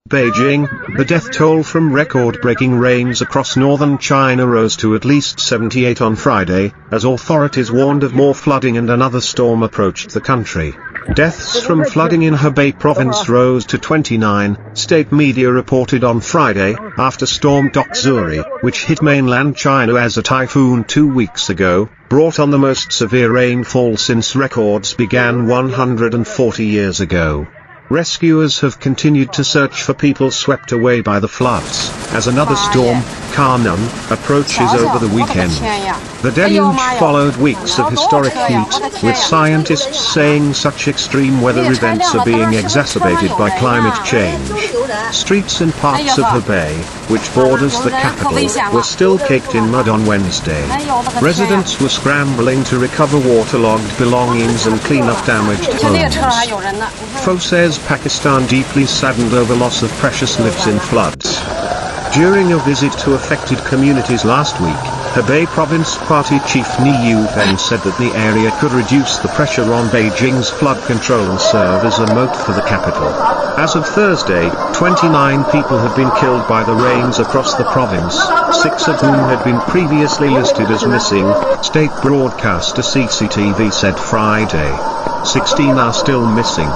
Beijing, the death toll from record-breaking rains across northern China rose to at least 78 on Friday, as authorities warned of more flooding and another storm approached the country. Deaths from flooding in Hebei province rose to 29, state media reported on Friday, after Storm Doksuri, which hit mainland China as a typhoon 2 weeks ago, brought on the most severe rainfall since records began 140 years ago. Rescuers have continued to search for people swept away by the floods, as another storm, Kanan, approaches over the weekend. The deluge followed weeks of historic heat, with scientists saying such extreme weather events are being exacerbated by climate change. Streets in parts of Hebei, which borders the capital, were still caked in mud on Wednesday. Residents were scrambling to recover waterlogged belongings and clean up damaged homes. Fo says Pakistan deeply saddened over loss of precious lives in floods. During a visit to affected communities last week, Hebei Province Party Chief Ni Yufeng said that the area could reduce the pressure on Beijing's flood control and serve as a moat for the capital. As of Thursday, 29 people had been killed by the rains across the province, 6 of whom had been previously listed as missing, state broadcaster CCTV said Friday. 16 are still missing.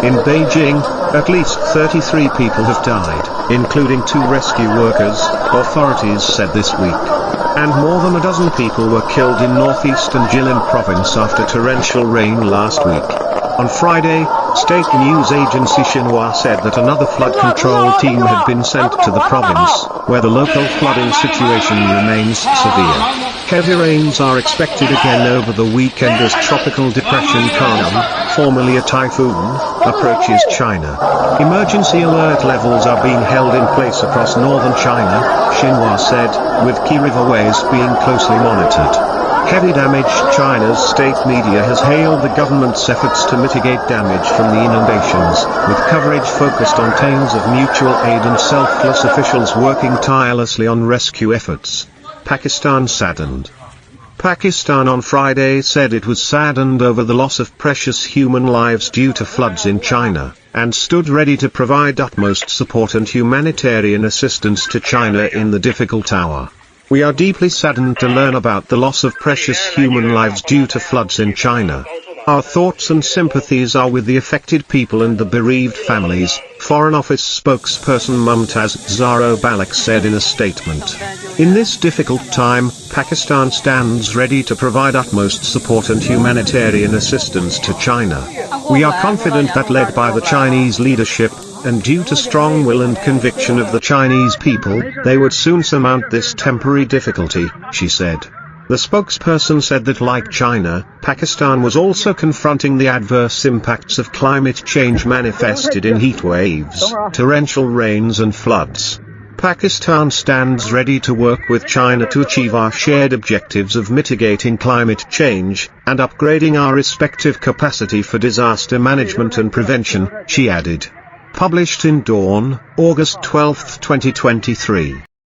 In Beijing, at least 33 people have died, including 2 rescue workers, authorities said this week. And more than a dozen people were killed in northeastern Jilin province after torrential rain last week. On Friday, state news agency Xinhua said that another flood control team had been sent to the province, where the local flooding situation remains severe. Heavy rains are expected again over the weekend as Tropical Depression Kanan, formerly a typhoon, approaches China. Emergency alert levels are being held in place across northern China, Xinhua said, with key riverways being closely monitored. Heavy damage. China's state media has hailed the government's efforts to mitigate damage from the inundations, with coverage focused on tales of mutual aid and selfless officials working tirelessly on rescue efforts. Pakistan saddened. Pakistan on Friday said it was saddened over the loss of precious human lives due to floods in China, and stood ready to provide utmost support and humanitarian assistance to China in the difficult hour. We are deeply saddened to learn about the loss of precious human lives due to floods in China. Our thoughts and sympathies are with the affected people and the bereaved families, Foreign Office spokesperson Mumtaz Zahro Balak said in a statement. In this difficult time, Pakistan stands ready to provide utmost support and humanitarian assistance to China. We are confident that led by the Chinese leadership, and due to strong will and conviction of the Chinese people, they would soon surmount this temporary difficulty, she said. The spokesperson said that like China, Pakistan was also confronting the adverse impacts of climate change manifested in heat waves, torrential rains and floods. Pakistan stands ready to work with China to achieve our shared objectives of mitigating climate change, and upgrading our respective capacity for disaster management and prevention, she added. Published in Dawn, August 12, 2023.